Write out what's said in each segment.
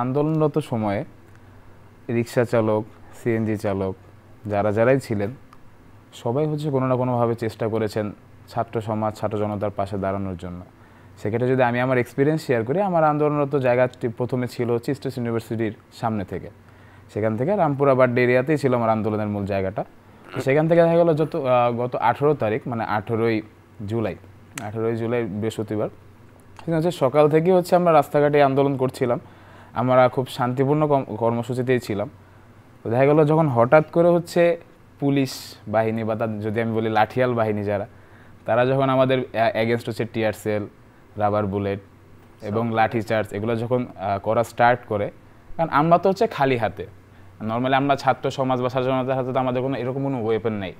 আন্দোলনরত সময়ে রিক্সা চালক, সিএনজি চালক যারাই ছিলেন সবাই কোনো না কোনোভাবে চেষ্টা করেছেন ছাত্র সমাজ, ছাত্র জনতার পাশে দাঁড়ানোর জন্য। সেক্ষেত্রে যদি আমি আমার এক্সপিরিয়েন্স শেয়ার করি, আমার আন্দোলনরত জায়গাটি প্রথমে ছিল ইস্টার্ন ইউনিভার্সিটির সামনে থেকে। সেখান থেকে রামপুরা বাড্ডা এরিয়াতেই ছিল আমার আন্দোলনের মূল জায়গাটা। সেখান থেকে দেখা গেল গত 18 তারিখ মানে 18ই জুলাই বৃহস্পতিবার, সেখানে সকাল থেকে আমরা রাস্তাঘাটে আন্দোলন করছিলাম। আমরা খুব শান্তিপূর্ণ কর্মসূচিতেই ছিলাম। তো দেখা গেল যখন হঠাৎ করে পুলিশ বাহিনী বা যদি আমি বলি লাঠিয়াল বাহিনী তারা যখন আমাদের against tear shell, rubber bullet এবং লাঠি চার্জ এগুলো যখন করা স্টার্ট করে, কারণ আমরা তো খালি হাতে, নর্মালি আমরা ছাত্র সমাজ বা ছাত্র জনতার হাতে তো আমাদের এরকম কোনো ওয়েপন নেই,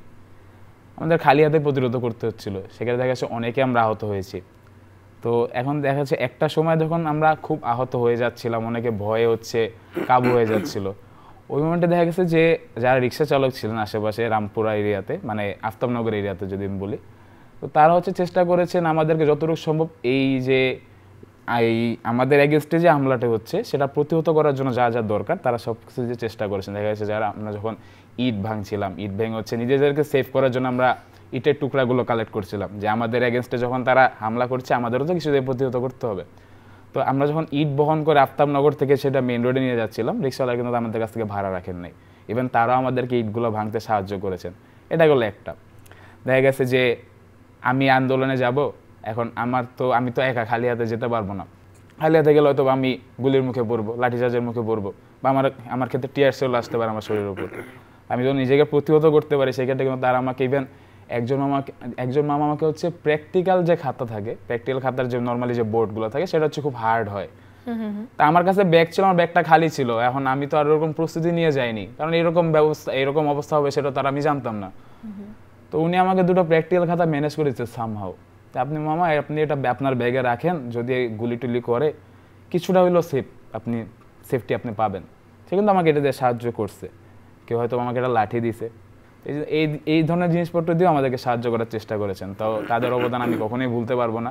আমাদের খালি হাতে প্রতিরোধ করতে হচ্ছিল। সেখানে দেখা যাচ্ছে অনেকে আমরা আহত হয়েছি। তো এখন দেখা যাচ্ছে একটা সময় যখন আমরা খুব আহত হয়ে যাচ্ছিলাম, অনেকে ভয়ে কাবু হয়ে যাচ্ছিল, ওই মোমেন্টে দেখা গেছে যে যারা রিক্সা চালক ছিলেন আশেপাশে রামপুরা এরিয়াতে, মানে আফতাবনগর এরিয়াতে যদি আমি বলি, তো তারা চেষ্টা করেছেন আমাদেরকে যতটুকু সম্ভব আমাদের এগেনস্টে যে হামলাটা সেটা প্রতিহত করার জন্য যা দরকার তারা সব কিছু চেষ্টা করেছেন। দেখা যাচ্ছে যারা আমরা যখন ইট ভাঙছিলাম, ইট ভেঙে নিজেদেরকে সেভ করার জন্য আমরা ইটের টুকরাগুলো কালেক্ট করছিলাম, যে আমাদের এগেনস্টে যখন তারা হামলা করছে আমাদেরও তো কিছু প্রতিহত করতে হবে। তো আমরা যখন ইট বহন করে আফতাবনগর থেকে সেটা মেইন রোডে নিয়ে যাচ্ছিলাম, রিক্সাওয়ালা কিন্তু আমাদের কাছ থেকে ভাড়া রাখেন নাই, ইভেন তারাও আমাদেরকে ইটগুলো ভাঙতে সাহায্য করেছেন। এটা গেলো একটা। দেখা গেছে যে আমি আন্দোলনে যাব, এখন আমি তো একা খালি হাতে যেতে পারবো না। খালি হাতে গেলে হয়তো আমি গুলির মুখে পড়বো, লাঠিচার্জের মুখে পড়বো, বা আমার ক্ষেত্রে টিয়ার সেল আসতে পারে আমার শরীরের উপর। আমি যদি নিজেকে প্রতিহত করতে পারি সেক্ষেত্রে কিন্তু তারা আমাকে ইভেন একজন মামা আমাকে প্র্যাকটিক্যাল যে খাতা থাকে, প্র্যাকটিক্যাল খাতার যে নর্মালি যে বোর্ডগুলো থাকে সেটা খুব হার্ড হয়। তা আমার কাছে ব্যাগ ছিল, আমার ব্যাগটা খালি ছিল। এখন আমি তো আর ওরকম প্রস্তুতি নিয়ে যাইনি, কারণ এরকম অবস্থা হবে সেটা তার আমি জানতাম না। তো উনি আমাকে দুটো প্র্যাকটিক্যাল খাতা ম্যানেজ করে দিচ্ছে সামহাউ। তা আপনি মামা আপনি এটা আপনার ব্যাগে রাখেন, যদি গুলি টুলি করে কিছুটা হইলেও সেফটি আপনি পাবেন। সে কিন্তু আমাকে এটা দিয়ে সাহায্য করছে। কেউ হয়তো আমাকে একটা লাঠি দিছে, এই ধরনের জিনিসপত্র দিয়েও আমাদেরকে সাহায্য করার চেষ্টা করেছেন। তো তাদের অবদান আমি কখনোই ভুলতে পারবো না।